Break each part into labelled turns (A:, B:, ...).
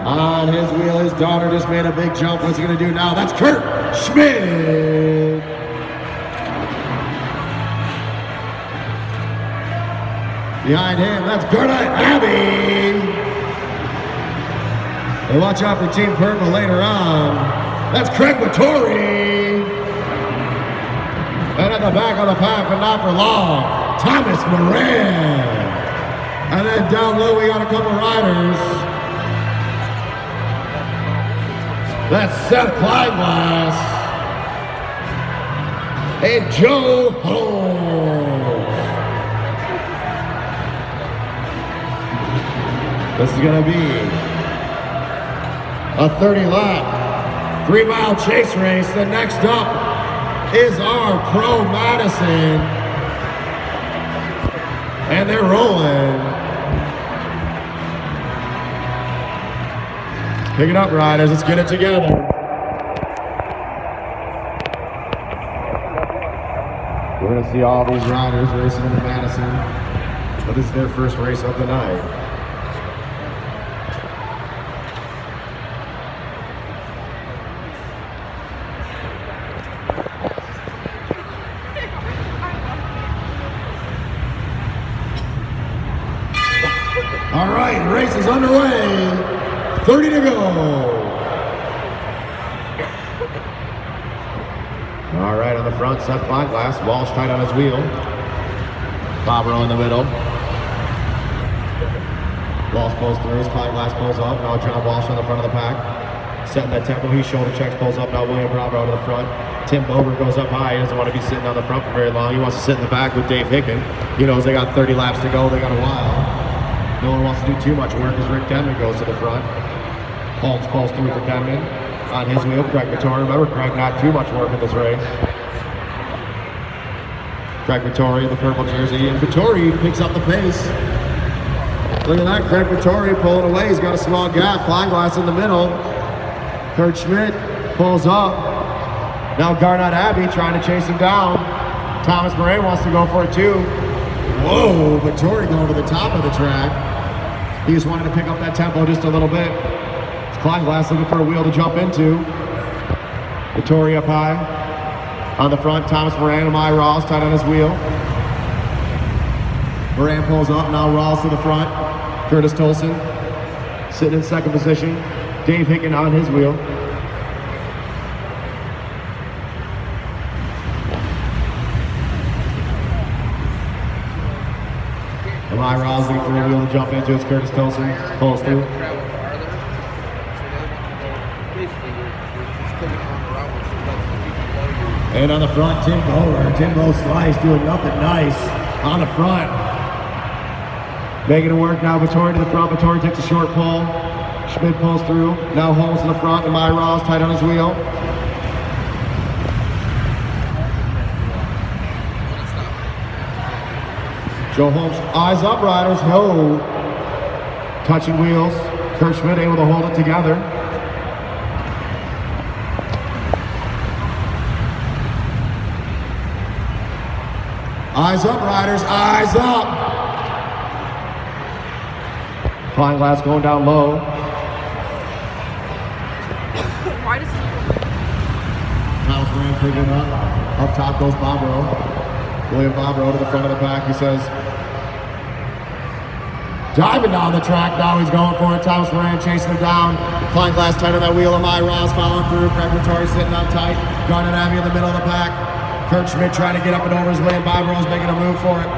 A: On his wheel, his daughter just made a big jump. What's he gonna do now? That's Kurt Schmidt. Behind him, that's Gerda Abbey. And watch out for Team Purple later on. That's Craig Vittori. And at the back of the pack, but not for long, Thomas Moran. And then down low, we got a couple riders. That's Seth Kleinglass and Joe Holmes. This is gonna be a 30-lap, 3-mile chase race. The next up is our Pro Madison. And they're rolling. Pick it up, riders. Let's get it together. We're going to see all these riders racing in Madison. But this is their first race of the night. All right, race is underway. 30 to go. All right, on the front, Seth Kleinglass. Walsh tight on his wheel. Bobro in the middle. Walsh pulls through, Kleinglass pulls up. Now John Walsh on the front of the pack. Setting that tempo, he shoulder checks, pulls up. Now William Bobro to the front. Tim Bober goes up high. He doesn't want to be sitting on the front for very long. He wants to sit in the back with Dave Hicken. He knows they got 30 laps to go. They got a while. No one wants to do too much work as Rick Denman goes to the front. Holmes pulls through for Denman. On his wheel, Craig Vittori. Remember, Craig, not too much work in this race. Craig Vittori in the purple jersey, and Vittori picks up the pace. Look at that, Craig Vittori pulling away. He's got a small gap. Kleinglass in the middle. Kurt Schmidt pulls up. Now Garnett Abbey trying to chase him down. Thomas Moran wants to go for it too. Whoa, Vittori going to the top of the track. He just wanted to pick up that tempo just a little bit. Kleinglass looking for a wheel to jump into. Vittori up high. On the front, Thomas Moran and my Rawls tight on his wheel. Moran pulls up, now Rawls to the front. Curtis Tolson sitting in second position. Dave Hicken on his wheel. My Rawls looking for a wheel to jump into. It's Curtis Tolson. Pulls through. And on the front, Tim Bower. Timbo Slice doing nothing nice on the front. Making it work now. Vittori to the front. Vittori takes a short pull. Schmidt pulls through. Now Holmes to the front. And my Rawls tight on his wheel. Joe Holmes, eyes up, riders. No. Touching wheels. Kurt Schmidt able to hold it together. Eyes up, riders. Eyes up. Kleinglass going down low.
B: Why does he...
A: Thomas Moran picking it up. Up top goes Bobro. William Bobro to the front of the pack. He says, driving down the track now, he's going for it. Thomas Moran chasing him down. Kleinglass tight on that wheel of my Ross following through. Craig Vittori sitting up tight. Garnett Abbey in the middle of the pack. Kurt Schmidt trying to get up and over his William Bobro's making a move for it.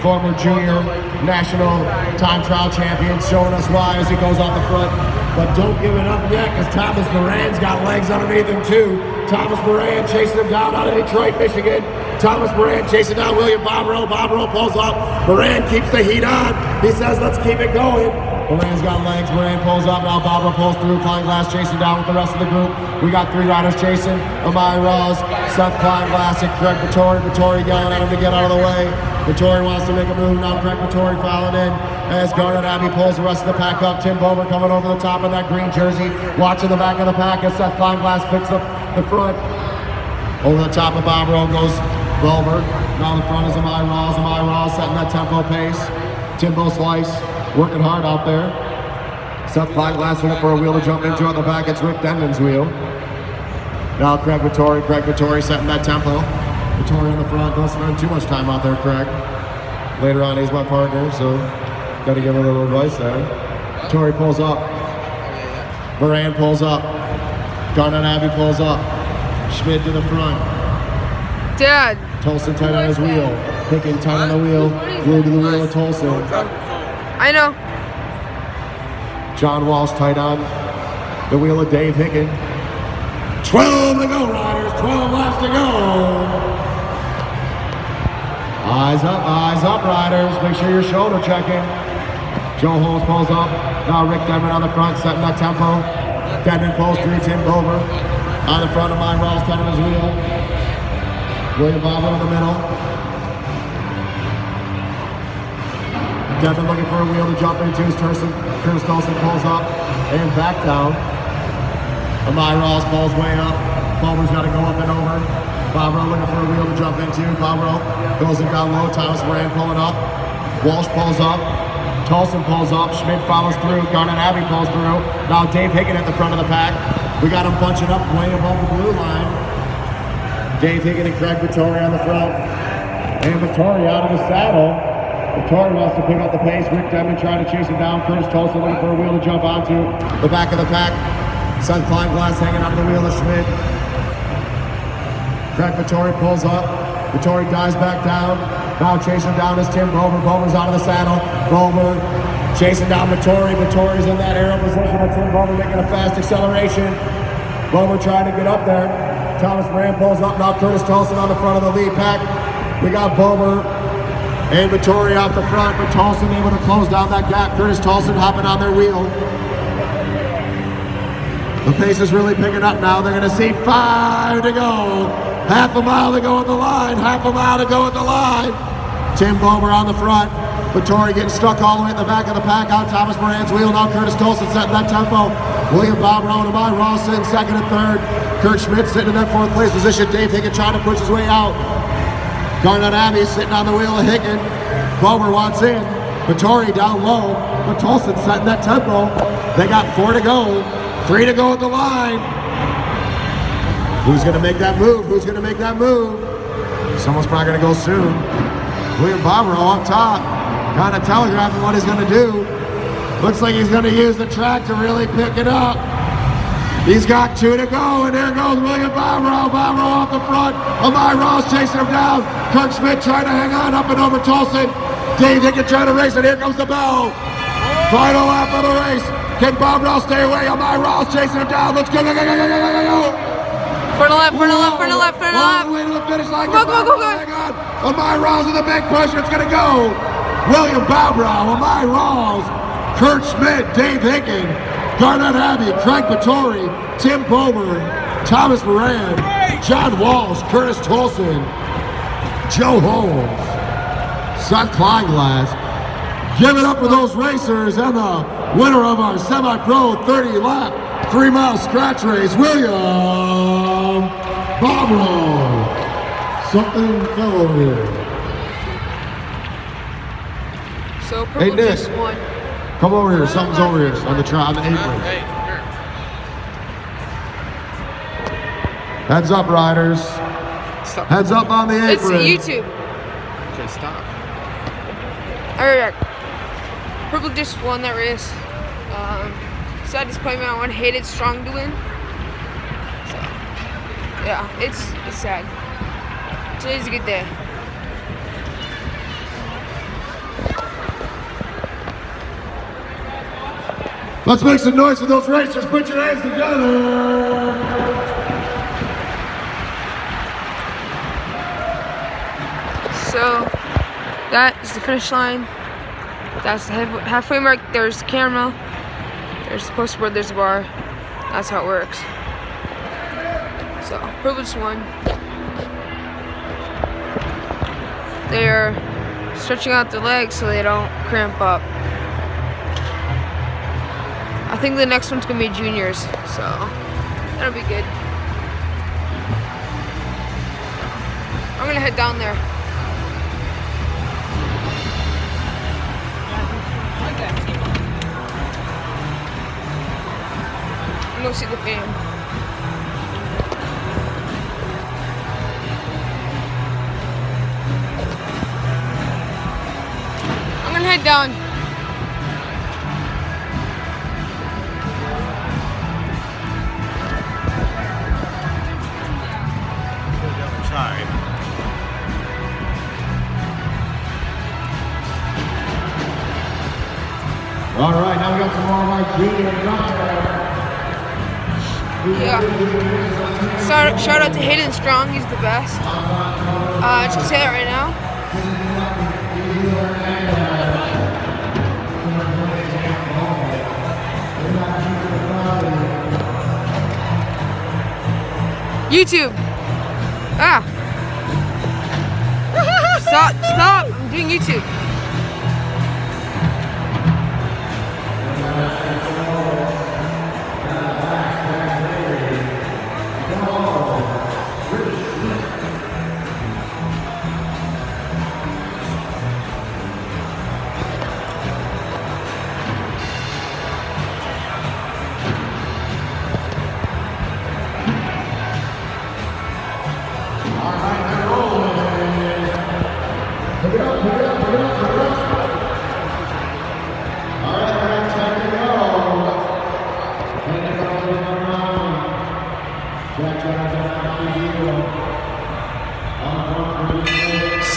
A: Former junior national time trial champion showing us why as he goes off the front. But don't give it up yet because Thomas Moran's got legs underneath him too. Thomas Moran chasing him down out of Detroit, Michigan. Thomas Moran chasing down William Bobro. Bobro pulls up. Moran keeps the heat on. He says, let's keep it going. Moran's got legs. Moran pulls up. Now Bobro pulls through. Kleinglass chasing down with the rest of the group. We got three riders chasing. Amai Ross, Seth Kleinglass, and Craig Vittori. Vittori yelling at him to get out of the way. Vittori wants to make a move. Now Craig Vittori following in as Garnett Abbey pulls the rest of the pack up. Tim Bober coming over the top of that green jersey. Watching the back of the pack as Seth Kleinglass picks up the front. Over the top of Bobro goes Bober. Now the front is Amai Ross setting that tempo pace. Timbo Slice working hard out there. Seth Kleinglass looking for a wheel to jump into on the back. It's Rick Denman's wheel. Now Craig Vittori setting that tempo. Vittori in the front. Don't spend too much time out there, Craig. Later on, he's my partner, so got to give him a little advice there. Vittori pulls up. Moran pulls up. Garnet Abbey pulls up. Schmidt to the front.
B: Dad.
A: Tolson tight on his wheel. Hicken tight on the wheel. Glued to the wheel of Tolson.
B: I know.
A: John Walsh tight on the wheel of Dave Hicken. 12 to go, riders. 12 laps to go. Eyes up, riders. Make sure you're shoulder checking. Joe Holmes pulls up. Now Rick Denman on the front, setting that tempo. Denman pulls through. Tim Bober on the front of mine. Ross tight on his wheel. William Bobo in the middle. Denman looking for a wheel to jump into. Curtis Tolson pulls up and back down. Amai Ross pulls way up. Bober's got to go up and over. Bob Rowe looking for a wheel to jump into. Bob Rowe goes it down low. Thomas Moran pulling up. Walsh pulls up. Tolson pulls up. Schmidt follows through. Garnet Abbey pulls through. Now Dave Hicken at the front of the pack. We got him bunching up way above the blue line. Dave Hicken and Craig Vittori on the front. And Vittori out of the saddle. Vittori wants to pick up the pace. Rick Denman trying to chase him down. Curtis Tolson looking for a wheel to jump onto. The back of the pack. Seth Kleinglass hanging onto the wheel of Schmidt. Craig Vittori pulls up. Vittori dives back down. Now chasing down is Tim Bober. Bober's out of the saddle. Bober chasing down Vittori. Vittori's in that aero position with Tim Bober making a fast acceleration. Bober trying to get up there. Thomas Moran pulls up. Now Curtis Tolson on the front of the lead pack. We got Bober and Vittori off the front, but Tolson able to close down that gap. Curtis Tolson hopping on their wheel. The pace is really picking up now. They're going to see 5 to go. Half a mile to go at the line. Half a mile to go at the line. Tim Bober on the front. Vittori getting stuck all the way at the back of the pack on Thomas Moran's wheel. Now Curtis Tolson setting that tempo. William Bob Rowe to my Ross in second and third. Kurt Schmidt sitting in that fourth place position. Dave Hicken trying to push his way out. Garnet Abbey sitting on the wheel of Hicken. Bober wants in. Vittori down low. But Tolson setting that tempo. They got 4 to go. 3 to go at the line. Who's going to make that move? Who's going to make that move? Someone's probably going to go soon. William Bobrow up top, kind of telegraphing what he's going to do. Looks like he's going to use the track to really pick it up. He's got 2 to go, and there goes William Bobrow. Bobrow off the front. Amai Ross chasing him down. Kirk Schmidt trying to hang on up and over Tolson. Dave Hicken trying to race it. Here comes the bell. Final lap of the race. Can Bob Ross stay away? Amai Ross chasing him down. Let's go, go, go, go, go, go, go, go.
B: For the left, for the left, for the left, for the left.
A: All the way to the finish line.
B: Go, go, go, go.
A: Hang on. Amai Ross with a big push. It's going to go. William Bobrow, Amai Ross, Kurt Schmidt, Dave Hicken, Garnet Abbey, Craig Vittori, Tim Bober, Thomas Moran, John Walsh, Curtis Tolson, Joe Holmes, Seth Kleinglass. Give it up for those racers and the winner of our semi-pro 30-lap, 3-mile scratch race, William Bobrow. Something fell over here.
B: So purple just won.
A: Come over here. Something's over here on the apron. Heads up, riders.
C: Stop.
A: Heads up on the apron.
B: It's YouTube.
C: Okay, stop.
B: Alright. Purple just won that race. Sad disappointment. I want Hated Strong to win. So, yeah, it's sad. Today's a good day.
A: Let's make some noise for those racers. Put your hands together.
B: So, that is the finish line. That's the halfway mark. There's the camera. There's the poster board. There's the bar. That's how it works. So, Purple just won. They're stretching out their legs so they don't cramp up. I think the next one's gonna be juniors, so that'll be good. I'm gonna head down there. go see the fam. I'm gonna head down.
A: All right, now we got some more of our junior
B: Yeah. Shout out to Hayden Strong, he's the best. Just gonna say that right now. YouTube. Ah. Stop. I'm doing YouTube.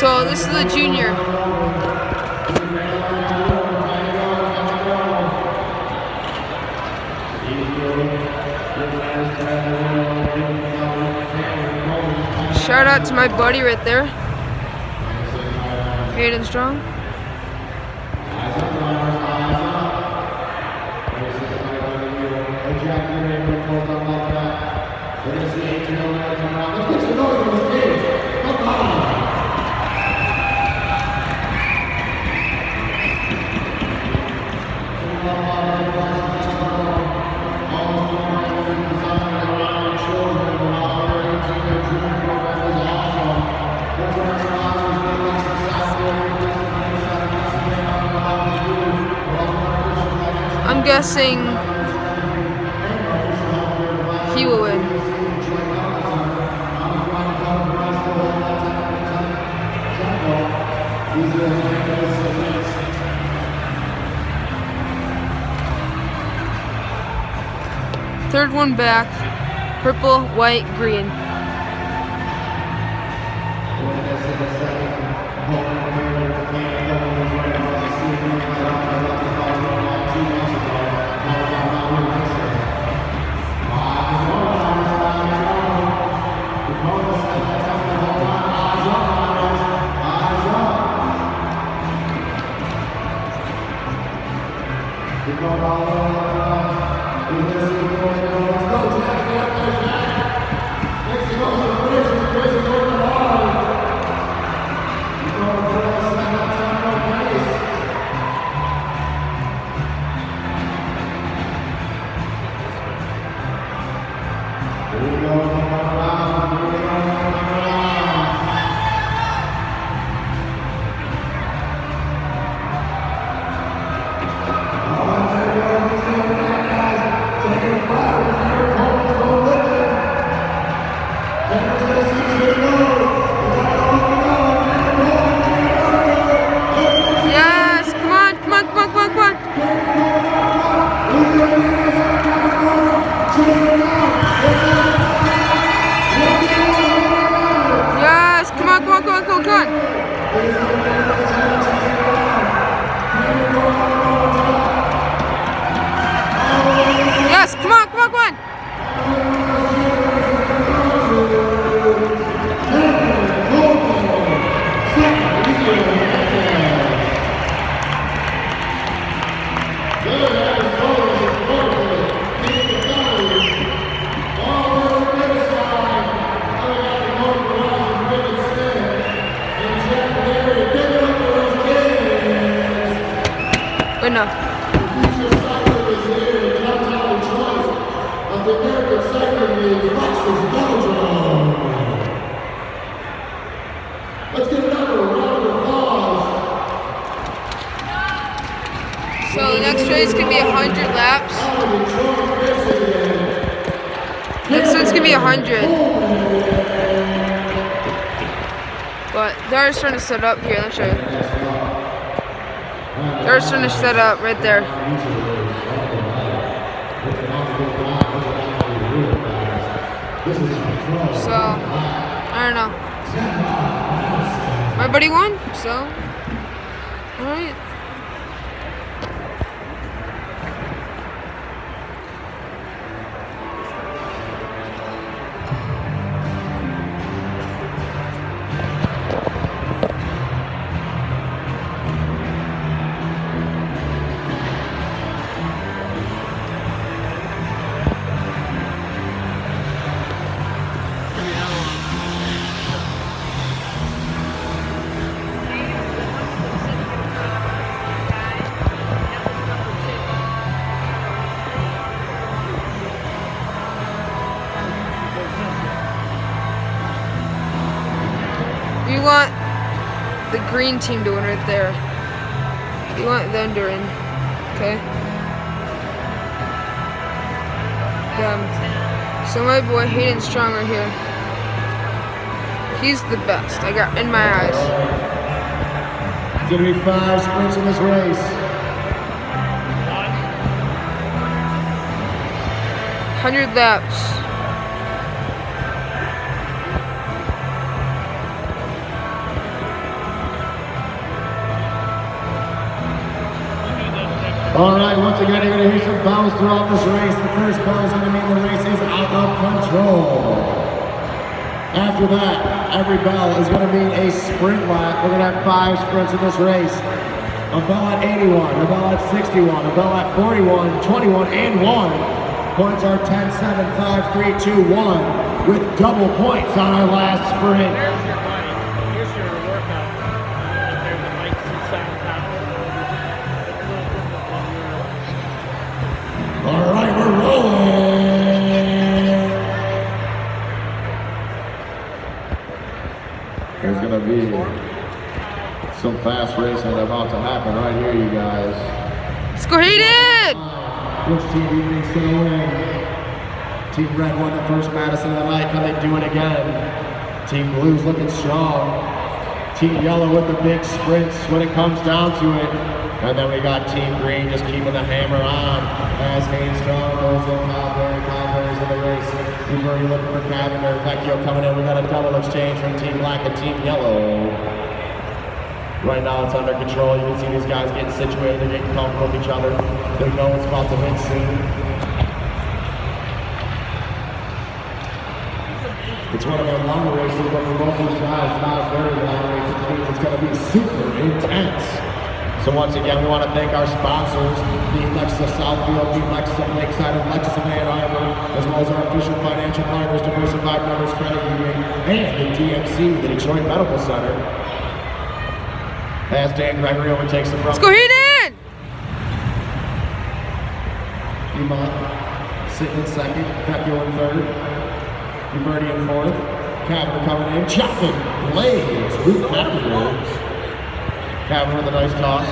B: So this is the junior. Shout out to my buddy right there, Hayden Strong. I'm guessing he will win. Third one back, purple, white, green. Yes, come on. Yes, come on. Yes, come on. Winner.
A: Let's give another round of applause.
B: So the next race could be 100 laps. Next one's gonna be 100. But they're already starting to set up here. Let me show you. They're already starting to set up right there. So, I don't know. My buddy won, so, alright. We want the green team to win right there. We want them to win. Okay? So my boy Hayden Strong right here. He's the best. I got in my eyes.
A: It's gonna be 5 sprints in this race.
B: 100 laps.
A: All right, once again, you're going to hear some bells throughout this race. The first bell is going to mean the race is out of control. After that, every bell is going to mean a sprint lap. We're going to have 5 sprints in this race. A bell at 81, a bell at 61, a bell at 41, 21, and 1. Points are 10, 7, 5, 3, 2, 1, with double points on our last sprint.
D: Here's your money. Here's your workout. There's the mic inside the top.
A: All right, we're rolling. There's going to be some fast racing about to happen right here, you guys.
B: Let's go Hayden!
A: Which team do you think's going to win? Team Red won the first Madison of the night. Can they do it again? Team Blue's looking strong. Team Yellow with the big sprints when it comes down to it. And then we got Team Green just keeping the hammer on as Hayden Strong goes in. Kyle Perry's in the race. Team Birdie looking for Cavender. Vecchio coming in. We got a double exchange from Team Black and Team Yellow. Right now it's under control. You can see these guys getting situated. They're getting comfortable with each other. They know it's about to hit soon. It's one of our longer races, but for most of these guys, not a very long race. It means it's going to be super intense. So once again, we want to thank our sponsors, the Lexus of Southfield, the Lexus of Lakeside, and Lexus of Ann Arbor, as well as our official financial partners, Diversified Members Credit Union, and the DMC, the Detroit Medical Center. As Dan Gregory overtakes the front.
B: Let's go Hayden!
A: Iman sitting in second, Vecchio in third, Birdie in fourth, Cavender coming in, chopping blades, Luke afterwards. Cavender with a nice toss.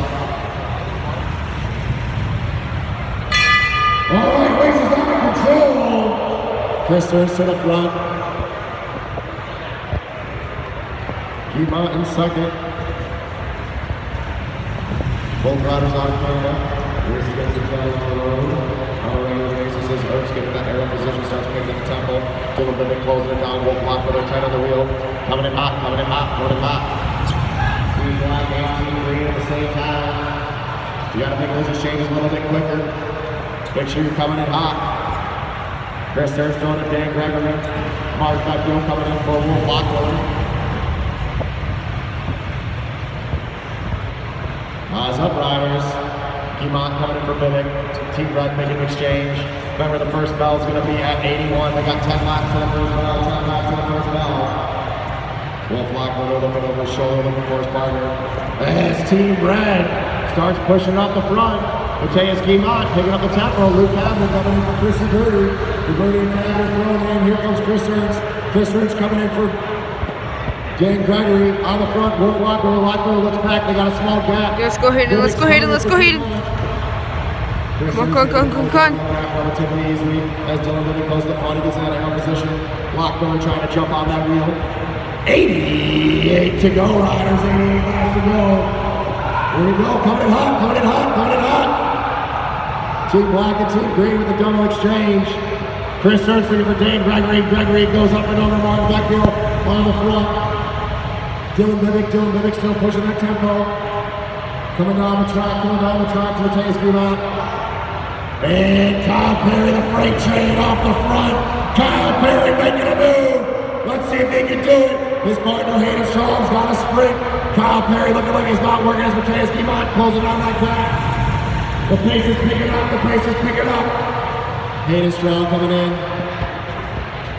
A: All right, race is under control. Chris turns to the front. Iman in second. Both riders on camera. Race against each other on the road. On a regular basis, as Ertz getting that aerial position, starts picking up the tempo. Dylan Bibbitt closing it down. Wolf lock with her tight on the wheel. Coming in hot, coming in hot, coming in hot. Team Black and Team Green at the same time. You gotta make those exchanges a little bit quicker. Make sure you're coming in hot. Chris Ertz throwing to Dan Gregory. Mark Vecchio coming in for Wolf Lockwood. Eyes up, riders. Kimon coming in for Bibbitt. Team Red making an exchange. Remember, the first bell is going to be at 81. They got 10 laps to the first bell, 10 laps to the first bell. Wolf Lockwood looking over his shoulder, looking for his partner. As Team Red starts pushing up the front. Mateus Kimon picking up the tempo. Luke Cavender coming in for Chrissy Birdie. The Birdie and Cavender throwing in. Here comes Chris Ertz. Chris Ertz coming in for Dan Gregory on the front. Wolf Lockwood looks back. They got a small gap.
B: Let's go Hayden, let's go Hayden, let's go Hayden. Come on, come on, come on.
A: Relatively easily as Dylan Libby goes to the front. He gets in that arrow position. Lockmiller trying to jump on that wheel. 88 to go, riders. 88 laps to go. Here we go. Coming in hot, coming in hot, coming in hot. Team Black and Team Green with the double exchange. Chris Ernst looking for Dane Gregory. Gregory goes up and over Martin Beckhill on the front. Dylan Bivick still pushing that tempo. Coming down the track to Mateus Guimont. And Kyle Perry, the freight train off the front. Kyle Perry making a move. Let's see if he can do it. His partner Hayden Strong's got a sprint. Kyle Perry looking like he's not working as Mateus Guimont closing on that back. The pace is picking up, the pace is picking up. Hayden Strong coming in.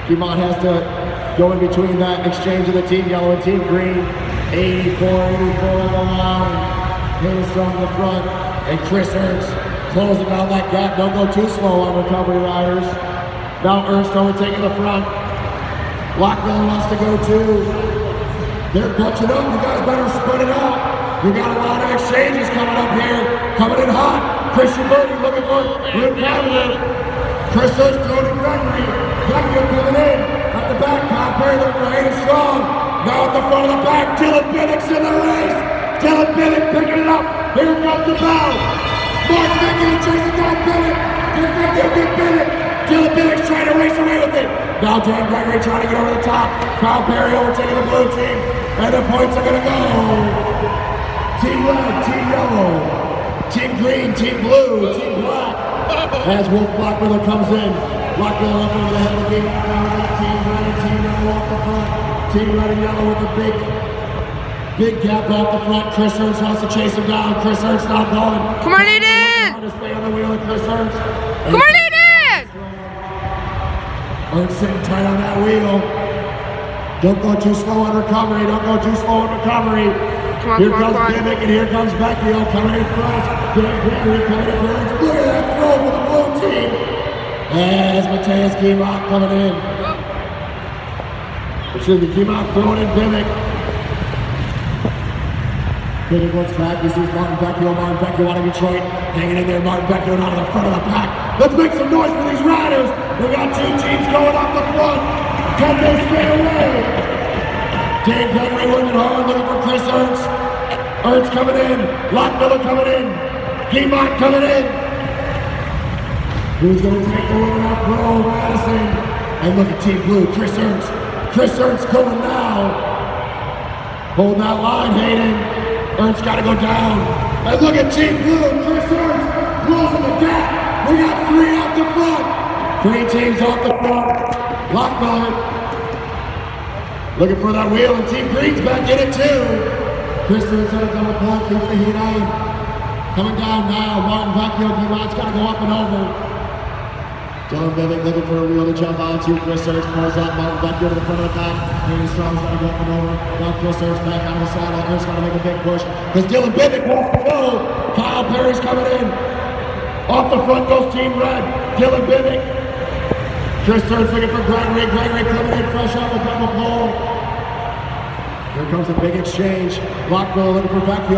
A: Guimont has to go in between that exchange of the team yellow and team green. 84 on the line. Hayden Strong in the front. And Chris Ernst closing down that gap. Don't go too slow on recovery riders. Now Ernst overtaking the front. Lockmiller wants to go too. They're bunching up. You guys better spread it out. We got a lot of exchanges coming up here. Coming in hot. Christian Birdie looking for Luke Cavalier. Chris Ernst throwing to Gregory. Gregory coming in. At the back, Kyle Perry looking for Hayden Strong. Now at the front of the back, Dylan Bivick's in the race. Dylan Bivick picking it up. Here comes the bow. Mark Beckhill chasing down Bivick. Dylan Bivick's trying to race away with it. Now Dan Gregory trying to get over the top. Kyle Perry overtaking the blue team. And the points are going to go. Team red, team yellow. Team green, team blue, team black. As Wolf Lockmiller comes in. Lockmiller up over the head looking down with team red and team yellow off the front. Team red and yellow with a big gap off the front. Chris Ernst wants to chase him down. Chris Ernst now going.
B: Come on, Aiden!
A: To stay on the wheel of Chris Ernst.
B: Come on, Aiden!
A: Ernst sitting tight on that wheel. Don't go too slow on recovery. Don't go too slow on recovery. Here comes Bivick and here comes Beckhill coming in front. Dan Gregory coming in front. Look at that throw for the blue team. As Mateus Guimont coming in. Excuse me, Guimont throwing in Bivick. Bivick looks back. He sees Martin Beckhill. Martin Beckhill out of Detroit. Hanging in there. Martin Beckhill out of the front of the pack. Let's make some noise for these riders. We got two teams going off the front. Can they stay away? Dan Gregory working hard, looking for Chris Ernst. Ernst coming in. Lockmiller coming in. Guimont coming in. Who's going to take the win out? Pro Madison. And look at Team Blue, Chris Ernst. Chris Ernst going now. Hold that line, Hayden. Ernst got to go down. And look at Team Blue, Chris Ernst closing the gap. We got three off the front. Three teams off the front. Lockmiller looking for that wheel, and Team Green's back in it too. Chris Ernst on a double pull, keeps the heat on. Coming down now, Martin Beckhill, Guimont's got to go up and over. Dylan Bivick looking for a wheel to jump onto. Chris Ernst pulls up, Martin Beckhill to the front of the pack. Hayden Strong's got to go up and over. Now Chris Ernst back on the saddle. Ernst's got to make a big push because Dylan Bivick wants to go. Kyle Perry's coming in. Off the front goes Team Red. Dylan Bivick. Chris Ernst looking for Gregory. Gregory coming in fresh off the double pole. Here comes a big exchange. Lockmiller looking for Beckhill.